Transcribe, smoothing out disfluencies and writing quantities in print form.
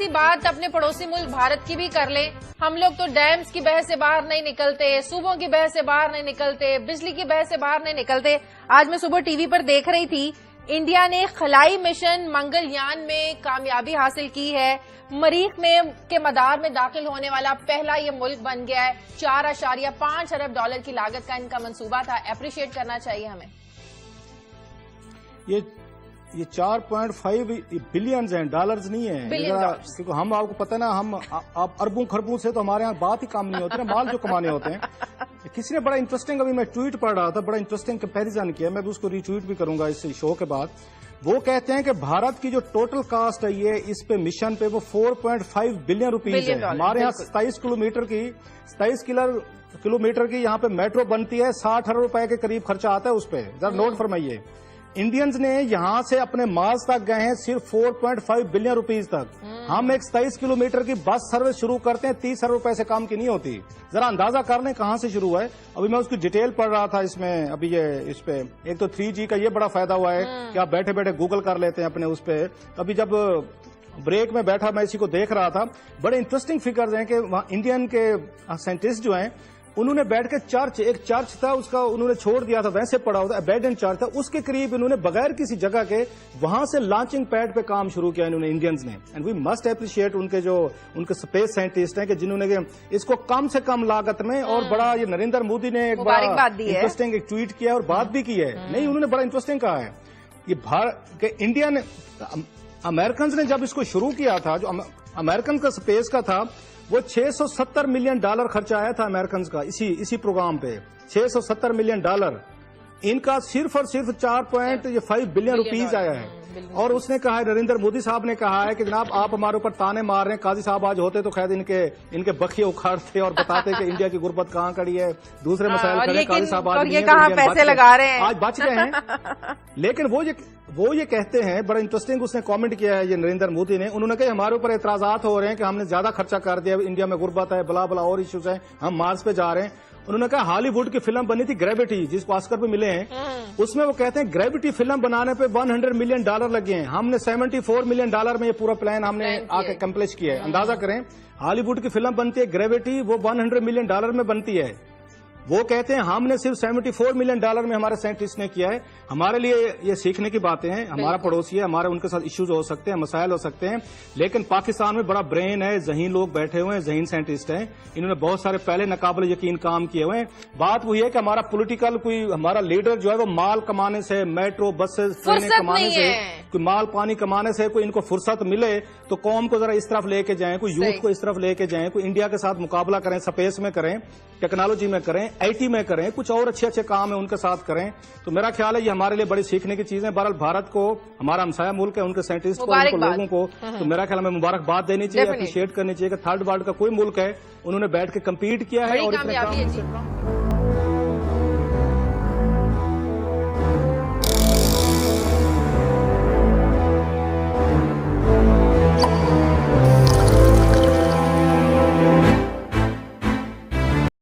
सी बात अपने पड़ोसी मुल्क भारत की भी कर लें। हम लोग तो डैम्स की बहस से बाहर नहीं निकलते, सूबों की बहस से बाहर नहीं निकलते, बिजली की बहस से बाहर नहीं निकलते। आज मैं सुबह टीवी पर देख रही थी, इंडिया ने खलाई मिशन मंगलयान में कामयाबी हासिल की है। मरीख में के मदार में दाखिल होने वाला पहला ये मुल्क बन गया है। 4.5 अरब डॉलर की लागत का इनका मंसूबा था। एप्रिशिएट करना चाहिए हमें। ये 4.5 बिलियन हैं, डॉलर्स नहीं है, क्योंकि हम आपको पता है ना, हम आप अरबों खरबों से तो हमारे यहाँ बात ही काम नहीं होती ना, माल जो कमाने होते हैं। किसी ने बड़ा इंटरेस्टिंग, अभी मैं ट्वीट पढ़ रहा था, बड़ा इंटरेस्टिंग कंपैरिजन किया, मैं भी उसको रीट्वीट भी करूंगा इस शो के बाद। वो कहते हैं कि भारत की जो टोटल कास्ट है ये इस पे मिशन पे वो 4.5 बिलियन रुपीज है। हमारे यहाँ 27 किलोमीटर की यहाँ पे मेट्रो बनती है, 60 अरब रुपए के करीब खर्चा आता है उस पे। जरा नोट फरमाइए, इंडियंस ने यहां से अपने मार्स तक गए हैं सिर्फ 4.5 बिलियन रुपीज तक। हम एक 27 किलोमीटर की बस सर्विस शुरू करते हैं, 30 अरब रुपए से काम की नहीं होती। जरा अंदाजा कर लें कहां से शुरू है। अभी मैं उसकी डिटेल पढ़ रहा था इसमें, अभी ये इस पे एक तो 3G का ये बड़ा फायदा हुआ है कि आप बैठे बैठे गूगल कर लेते हैं अपने उस पे। अभी जब ब्रेक में बैठा मैं इसी को देख रहा था, बड़े इंटरेस्टिंग फिगर्स हैं कि वहां इंडियन के साइंटिस्ट जो हैं उन्होंने बैठ के एक चर्च था उसका उन्होंने छोड़ दिया था, वैसे पड़ा हुआ था, अबैंडन चर्च था, उसके करीब इन्होंने बगैर किसी जगह के वहां से लॉन्चिंग पैड पे काम शुरू किया इन्होंने, इंडियंस ने। एंड वी मस्ट अप्रिशिएट उनके स्पेस साइंटिस्ट हैं कि जिन्होंने इसको कम से कम लागत में और बड़ा, ये नरेंद्र मोदी ने एक बड़ा इंटरेस्टिंग एक ट्वीट किया और बात भी की है। नहीं, उन्होंने बड़ा इंटरेस्टिंग कहा है ये भारत के इंडियन अमेरिकन ने जब इसको शुरू किया था, जो अमेरिकन का स्पेस का था, वो 670 मिलियन डॉलर खर्चा आया था अमेरिकन का इसी प्रोग्राम पे। 670 मिलियन डॉलर, इनका सिर्फ और सिर्फ 4.5 बिलियन रुपीज आया है। और उसने कहा है, नरेंद्र मोदी साहब ने कहा है कि जनाब आप हमारे ऊपर ताने मार रहे हैं, काजी साहब आज होते तो खैर इनके बखिए उखाड़ते और बताते कि इंडिया की गुर्बत कहाँ खड़ी है, दूसरे मसाइल खड़े, काजी साहब आज पैसे लगा रहे हैं, आज बच गए हैं। लेकिन वो ये कहते हैं, बड़ा इंटरेस्टिंग उसने कमेंट किया है ये नरेंद्र मोदी ने, उन्होंने कहा हमारे ऊपर एतराजात हो रहे हैं कि हमने ज्यादा खर्चा कर दिया, इंडिया में गुर्बत है, बला बला और इश्यूज हैं, हम मार्स पे जा रहे हैं। उन्होंने कहा हॉलीवुड की फिल्म बनी थी ग्रेविटी, जिसको ऑस्कर पे मिले हैं, उसमें वो कहते हैं ग्रेविटी फिल्म बनाने पे 100 मिलियन डॉलर लगे हैं, हमने 74 मिलियन डॉलर में ये पूरा प्लान हमने आके कंप्लीट किया है। अंदाजा करें, हॉलीवुड की फिल्म बनती है ग्रेविटी, वो 100 मिलियन डॉलर में बनती है। वो कहते हैं हमने सिर्फ 74 मिलियन डॉलर में हमारे साइंटिस्ट ने किया है। हमारे लिए ये सीखने की बातें हैं, हमारा पड़ोसी है, हमारे उनके साथ इश्यूज हो सकते हैं, मसाइल हो सकते हैं, लेकिन पाकिस्तान में बड़ा ब्रेन है, ज़हीन लोग बैठे हुए हैं, ज़हीन साइंटिस्ट हैं, इन्होंने बहुत सारे पहले नाकाबिल यकीन काम किए हुए हैं। बात वही है कि हमारा पॉलिटिकल हमारा लीडर जो है वो माल कमाने से, मेट्रो बसेस ट्रेनें कमाने से, कोई माल पानी कमाने से कोई इनको फुर्सत मिले तो कौम को जरा इस तरफ लेके जाएं, कोई यूथ को इस तरफ लेके जाएं, कोई इंडिया के साथ मुकाबला करें, स्पेस में करें, टेक्नोलॉजी में करें, IT में करें, कुछ और अच्छे काम है उनके साथ करें। तो मेरा ख्याल है ये हमारे लिए बड़ी सीखने की चीजें। बहरहाल भारत को, हमारा हमसाया मुल्क है, उनके साइंटिस्ट को, उनको लोगों को तो मेरा ख्याल में मुबारकबाद देनी चाहिए, अप्रिशिएट करनी चाहिए कि थर्ड वर्ल्ड का कोई मुल्क है, उन्होंने बैठ के कम्पीट किया है और